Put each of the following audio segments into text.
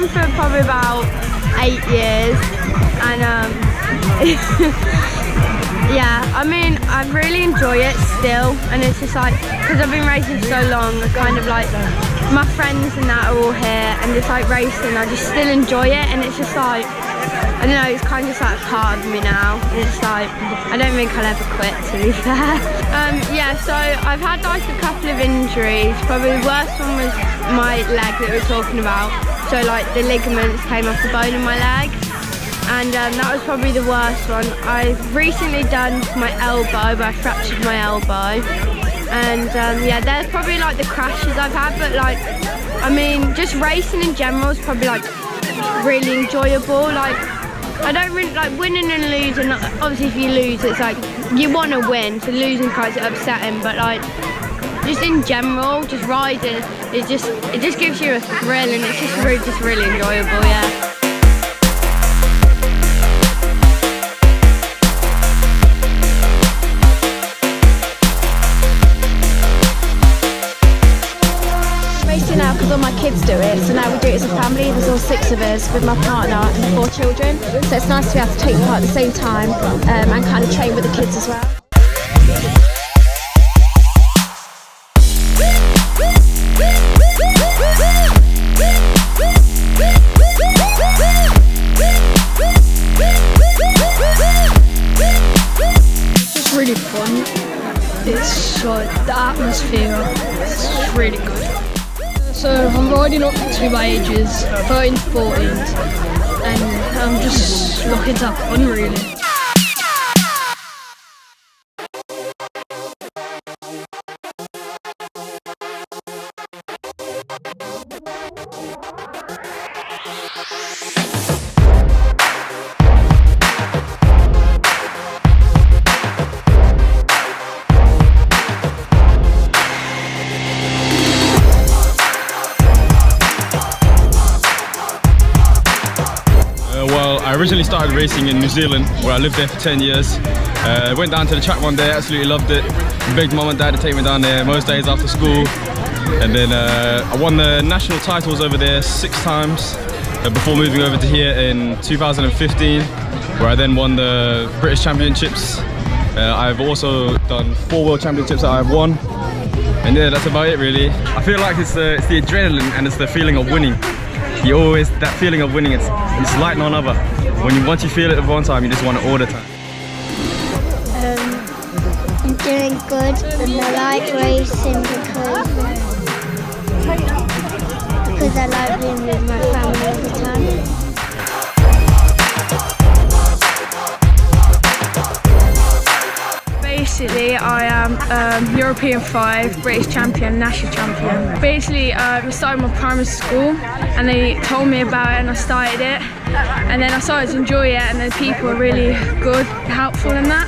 For probably about 8 years, and yeah, I mean, I really enjoy it still, and it's just like, because I've been racing so long, I kind of like, my friends and that are all here, and just like racing, I just still enjoy it, and it's just like, I don't know, it's kind of just like part of me now, and it's like, I don't think I'll ever quit, to be fair. Yeah, so I've had like a couple of injuries. Probably the worst one was my leg that we were talking about. So like the ligaments came off the bone in my leg, and that was probably the worst one. I've recently done my elbow, but I fractured my elbow. And yeah, there's probably like the crashes I've had, but like, I mean, just racing in general is probably like really enjoyable. Like, I don't really like winning and losing. Obviously if you lose, it's like you want to win, so losing kind of upsetting, but like just in general, just riding, it just gives you a thrill, and it's just really enjoyable, yeah. Now because all my kids do it, so now we do it as a family. There's all 6 of us with my partner and 4 children, so it's nice to be able to take part at the same time and kind of train with the kids as well. It's just really fun. It's so, the atmosphere is really good. So I'm riding up to my ages, 13 to 14, and I'm just looking to have fun really. Well, I originally started racing in New Zealand, where I lived there for 10 years. Went down to the track one day, absolutely loved it. Begged mum and dad to take me down there most days after school. And then I won the national titles over there 6 times before moving over to here in 2015, where I then won the British Championships. I've also done 4 World Championships that I've won. And yeah, that's about it really. I feel like it's the adrenaline and it's the feeling of winning. You always, that feeling of winning, it's like none other. Once you feel it one time, you just want it all the time. I'm doing good, and I like racing because I like being with my family all the time. Basically, I am European 5, British champion, national champion. Basically, I started my primary school and they told me about it and I started it. And then I started to enjoy it and the people were really good, helpful in that.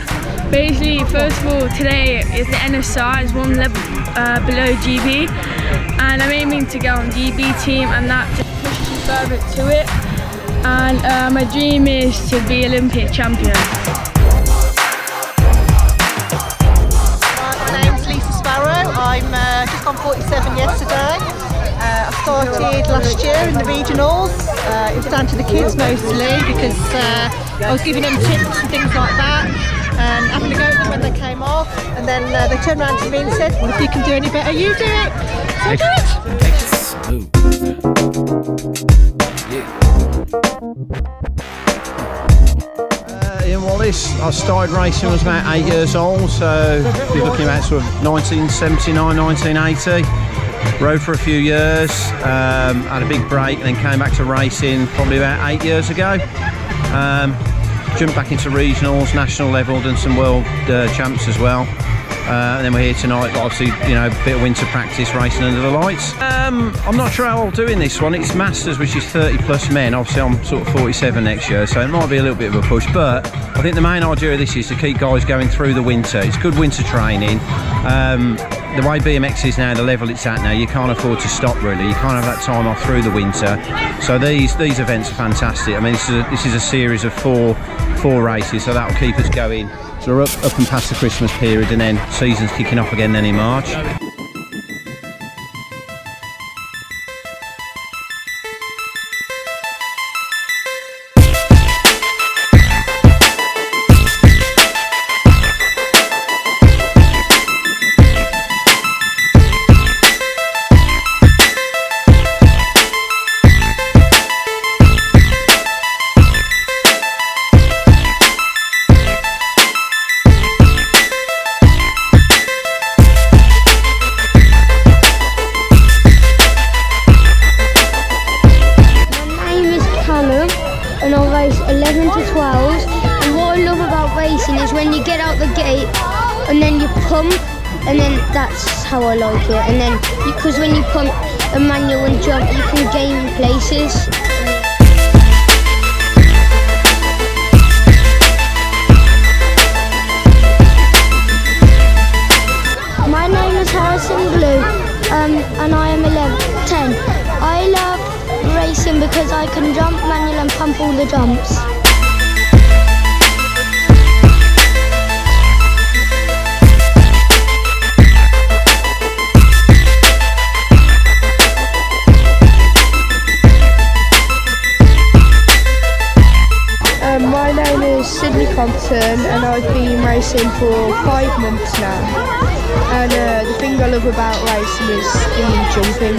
Basically, first of all, today is the NSR, it's 1 level below GB. And I'm aiming to get on GB team and that just pushes you further to it. And my dream is to be Olympic champion. I'm just on 47 yesterday. I started last year in the regionals. It was down to the kids mostly because I was giving them tips and things like that and having a go at them when they came off, and then they turned around to me and said, well, if you can do any better, you do it. So I do it. Ian Wallace, I started racing when I was about 8 years old, so you're looking at sort of 1979, 1980. Rode for a few years, had a big break, and then came back to racing probably about 8 years ago. Jumped back into regionals, national level, done some world champs as well. And then we're here tonight, obviously, you know, a bit of winter practice racing under the lights. I'm not sure how I'll do in this one. It's Masters, which is 30 plus men. Obviously I'm sort of 47 next year, so it might be a little bit of a push, but I think the main idea of this is to keep guys going through the winter. It's good winter training. The way BMX is now, the level it's at now, you can't afford to stop really. You can't have that time off through the winter. So these events are fantastic. I mean, this is a series of four races, so that'll keep us going. So we're up and past the Christmas period, and then season's kicking off again then in March. And I'll race 11 to 12s, and what I love about racing is when you get out the gate and then you pump, and then that's how I like it. And then because when you pump a manual and jump, you can gain places. My name is Harrison Blue, and I am 10. I love racing because I can jump manual and pump all the jumps. My name is Sydney Compton, and I've been racing for 5 months now. And the thing I love about racing is the jumping.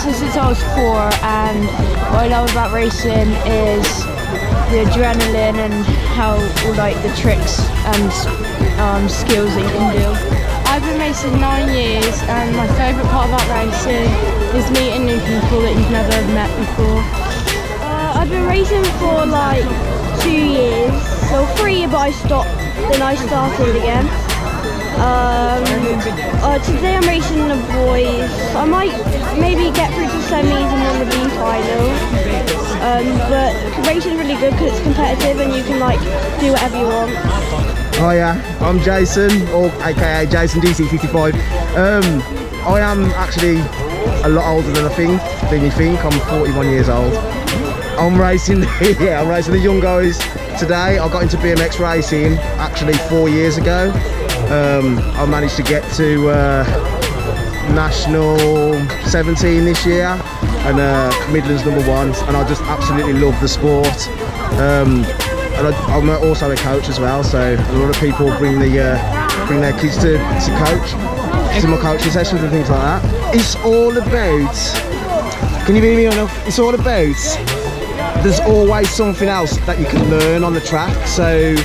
Since I was 4, and what I love about racing is the adrenaline and how all like the tricks and skills that you can do. I've been racing 9 years, and my favourite part about racing is meeting new people that you've never met before. I've been racing for like 2 years, so 3 but I stopped, then I started again. Today I'm racing the boys. I might maybe get through to semis and win the B final. But racing's really good because it's competitive and you can like do whatever you want. Hiya, I'm Jason, or aka Jason DC55. I am actually a lot older than you think. I'm 41 years old. I'm racing, I'm racing the young guys today. I got into BMX racing actually 4 years ago. I managed to get to National 17 this year and Midlands #1, and I just absolutely love the sport. And I'm also a coach as well, so a lot of people bring their kids to coach, to my coaching sessions and things like that. It's all about, can you hear me enough? It's all about, there's always something else that you can learn on the track. So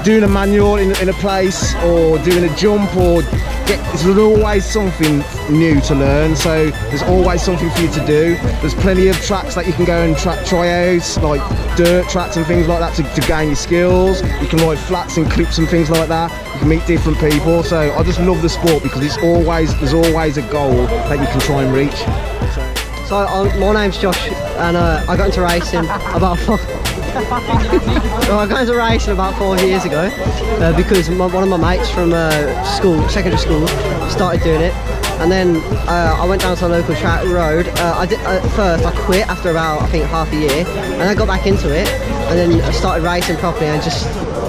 doing a manual in a place, or doing a jump, or there's always something new to learn, so there's always something for you to do. There's plenty of tracks that you can go and try out, like dirt tracks and things like that, to gain your skills. You can ride flats and clips and things like that. You can meet different people, so I just love the sport because there's always a goal that you can try and reach. So my name's Josh, and I got into racing about 4 years ago because one of my mates from secondary school started doing it, And then I went down to the local track road. At first I quit after about, I think, half a year, and I got back into it, and then I started racing properly and just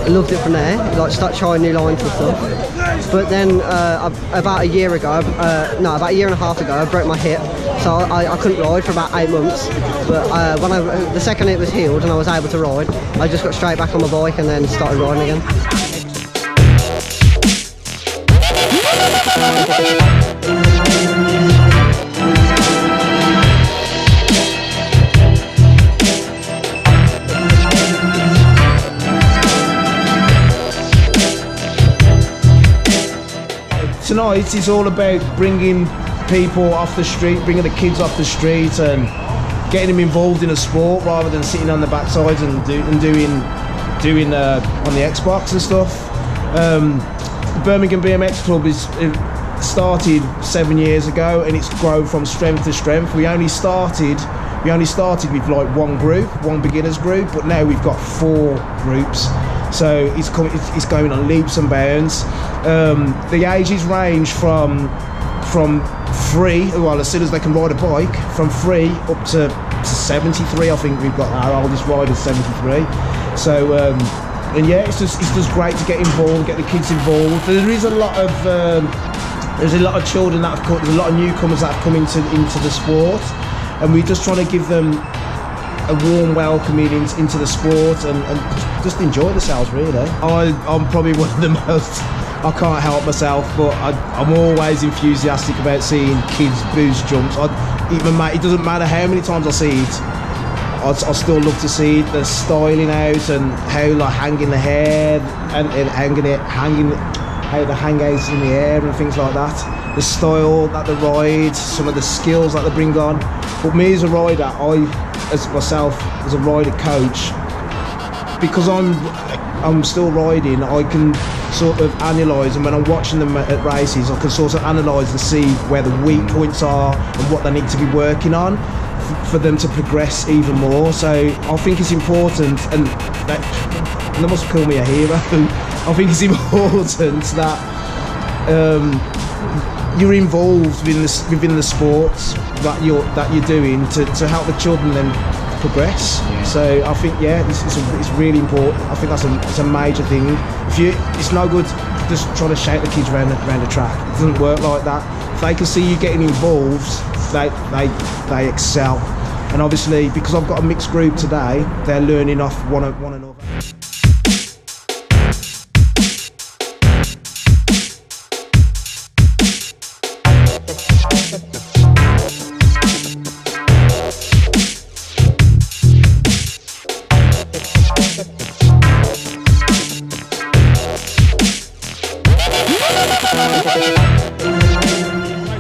loved it from there. Like, start trying new lines and stuff. But then about a year and a half ago, I broke my hip, so I couldn't ride for about 8 months. But the second it was healed and I was able to ride, I just got straight back on my bike and then started riding again. Tonight is all about bringing people off the street, bringing the kids off the street and getting them involved in a sport rather than sitting on the backsides and doing on the Xbox and stuff. The Birmingham BMX Club started 7 years ago, and it's grown from strength to strength. We only started with like one beginners group, but now we've got 4 groups. So it's going on leaps and bounds. The ages range from free, well, as soon as they can ride a bike, from free up to 73. I think we've got our oldest rider 73. So and yeah, it's just great to get involved, get the kids involved. There is a lot of children that have come, there's a lot of newcomers that have come into the sport, and we're just trying to give them a warm welcome into the sport and just enjoy themselves, really. I'm probably one of the most, I can't help myself, but I'm always enthusiastic about seeing kids boost jumps. It doesn't matter how many times I see it, I still love to see it, the styling out and how like hanging the hair and how the hang out in the air and things like that. The style that they ride, some of the skills that they bring on. But me as a rider, as a rider coach, because I'm still riding, I can sort of analyse, and when I'm watching them at races, I can sort of analyse and see where the weak points are and what they need to be working on for them to progress even more. So I think it's important, and they must call me a hero. I think it's important that you're involved within the sports that you're doing to help the children then progress. So I think, yeah, it's really important. I think it's a major thing. It's no good just trying to shout the kids around the track. It doesn't work like that. If they can see you getting involved, they excel. And obviously, because I've got a mixed group today, they're learning off one another.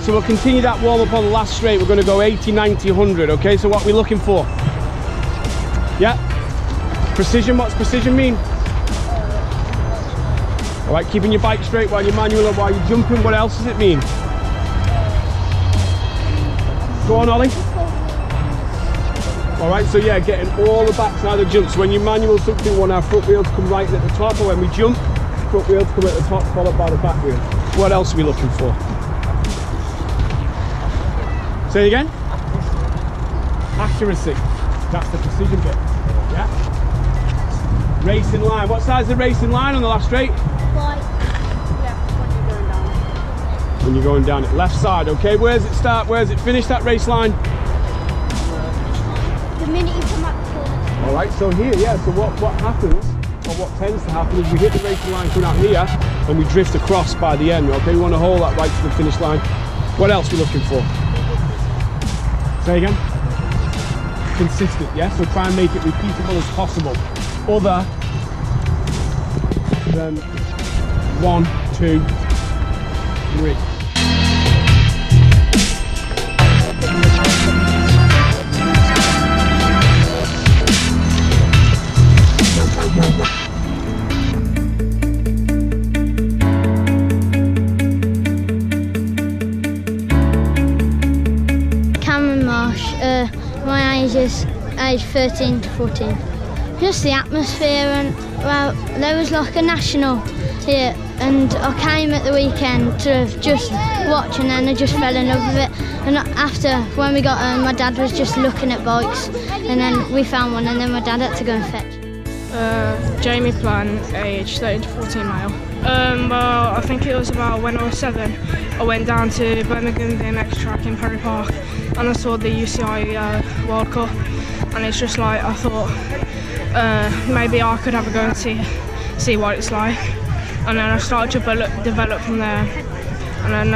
So we'll continue that warm up on the last straight. We're going to go 80, 90, 100, okay? So what are we looking for? Yeah? Precision, what's precision mean? All right, keeping your bike straight while you're manual or while you're jumping. What else does it mean? Go on, Ollie. All right, so yeah, getting all the backside of jumps. So when you manual something, we want our front wheels to come right at the top, and when we jump, front wheels come at the top, followed by the back wheel. What else are we looking for? Say it again. Accuracy. That's the precision bit. Yeah. Racing line. What size is the racing line on the last straight? Right. Yeah, when you're going down it. Left side, okay? Where does it start? Where does it finish, that race line? the minute you come up the corner. All right, so here, yeah, so what happens, or what tends to happen, is we hit the racing line coming out here, and we drift across by the end, okay? We want to hold that right to the finish line. What else are we looking for? Say again? Consistent, yeah? So try and make it repeatable as possible. Other than 1, 2, 3. My age is age 13 to 14. Just the atmosphere, and well, there was like a national here and I came at the weekend to just watch, and then I just fell in love with it. And after, when we got home, my dad was just looking at bikes, and then we found one, and then my dad had to go and fetch. Jamie Plan, age 13 to 14 male. Well, I think it was about when I was 7, I went down to Birmingham BMX track in Perry Park, and I saw the UCI World Cup, and it's just like, I thought maybe I could have a go and see what it's like. And then I started to develop from there, and then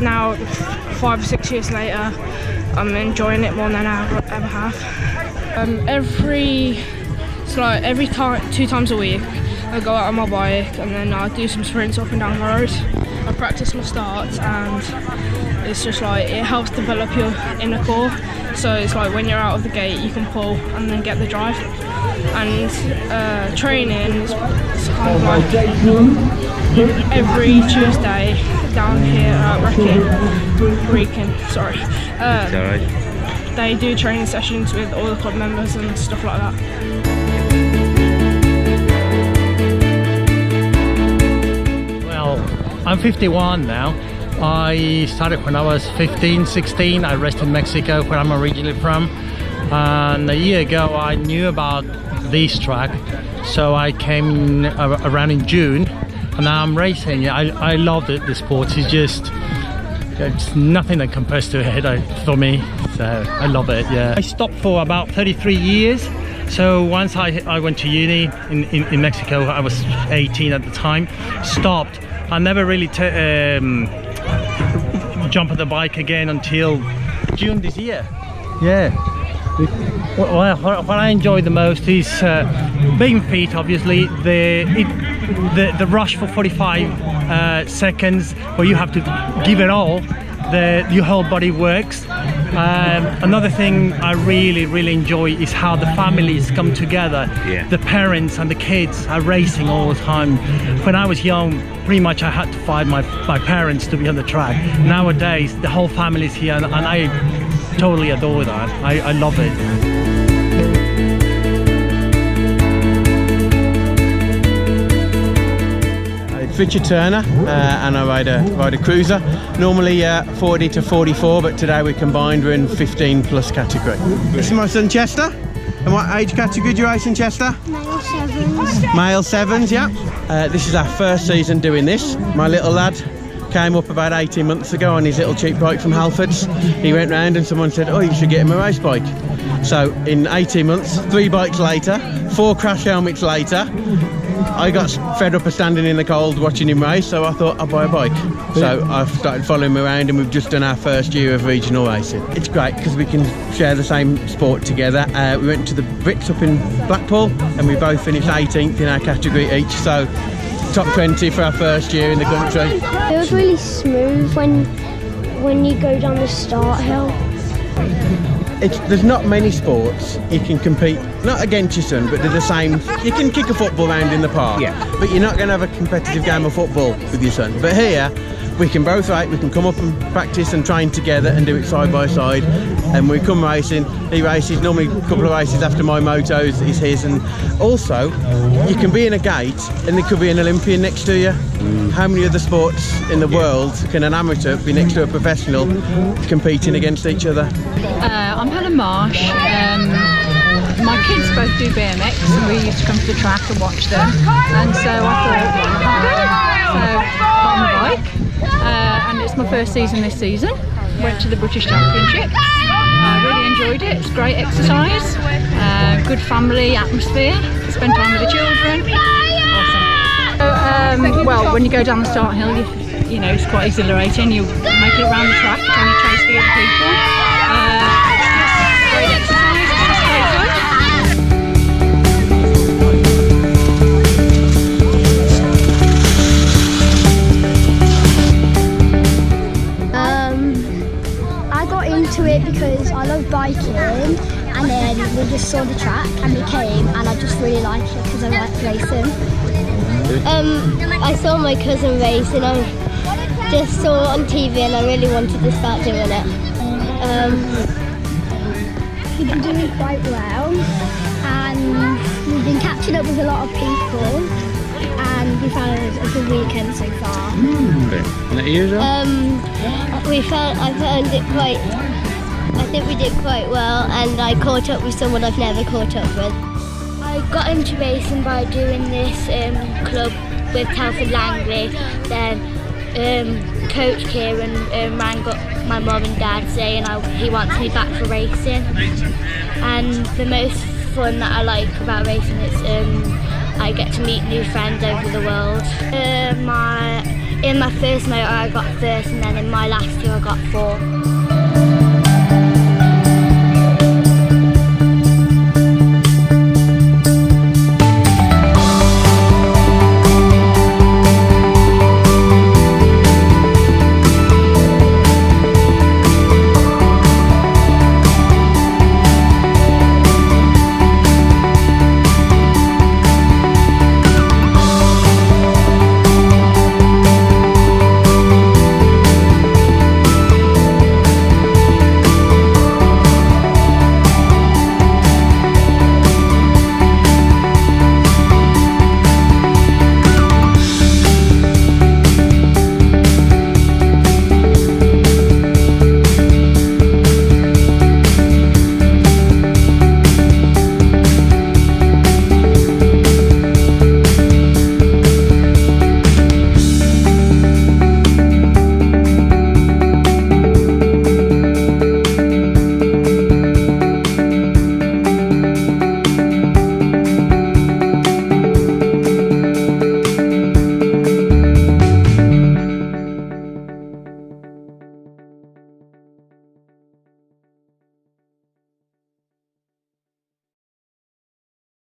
now 5 or 6 years later I'm enjoying it more than I ever have. Every time, 2 times a week I go out on my bike, and then I do some sprints up and down the road. I practice my starts, and it's just like, it helps develop your inner core, so it's like when you're out of the gate you can pull and then get the drive. And training is kind of like every Tuesday down here at Wrekin, they do training sessions with all the club members and stuff like that. Well, I'm 51 now. I started when I was 15, 16. I raced in Mexico, where I'm originally from. And a year ago I knew about this track, so I came around in June, and now I'm racing. I love the sport. It's nothing that compares to it for me, so I love it. Yeah, I stopped for about 33 years. So once I went to uni in Mexico, I was 18 at the time, stopped. I never really jumped on the bike again until June this year. Yeah. What I enjoy the most is being fit, obviously, the rush for 45 seconds where you have to give it all, your whole body works. Another thing I really enjoy is how the families come together. Yeah. The parents and the kids are racing all the time. When I was young, pretty much I had to fight my parents to be on the track. Nowadays, the whole family is here, and I totally adore that. I love it. Richard Turner, and I ride a cruiser, normally 40 to 44, but today we combined, we're in 15 plus category. This is my son Chester. And what age category do you race in, Chester? Male 7s. Male 7s, yeah. This is our first season doing this. My little lad came up about 18 months ago on his little cheap bike from Halfords. He went round and someone said, oh, you should get him a race bike. So in 18 months, 3 bikes later, 4 crash helmets later, I got fed up of standing in the cold watching him race, so I thought I'd buy a bike. So I've started following him around, and we've just done our first year of regional racing. It's great because we can share the same sport together. We went to the Brits up in Blackpool, and we both finished 18th in our category each, so top 20 for our first year in the country. It feels really smooth when you go down the start hill. There's not many sports you can compete, not against your son, but they're the same. You can kick a football round in the park, yeah, but you're not going to have a competitive game of football with your son. But here, we can both we can come up and practice and train together and do it side by side. And we come racing, he races, normally a couple of races after my motos is his. And also, you can be in a gate and there could be an Olympian next to you. How many other sports in the world can an amateur be next to a professional competing against each other? I'm Helen Marsh. My kids both do BMX, and we used to come to the track and watch them. And so I thought, got on the bike, and it's my first season this season. Went to the British Championship. I really enjoyed it. It's great exercise, good family atmosphere. Spend time with the children. Awesome. So, well, when you go down the start hill, you know it's quite exhilarating. You make it around the track and you chase the other people. Great exercise, it's just great fun. I got into it because I love biking, and then we just saw the track and we came, and I just really liked it because I like racing. I saw my cousin race, and I just saw it on TV and I really wanted to start doing it. We've been doing quite well, and we've been catching up with a lot of people, and we found it was a good weekend so far. And at you, John? I think we did quite well, and I caught up with someone I've never caught up with. I got into racing by doing this club with Telford Langley. Then Coach Kieran rang up my mum and dad saying he wants me back for racing. And the most fun that I like about racing is I get to meet new friends over the world. In my first motor I got first, and then in my last two I got 4.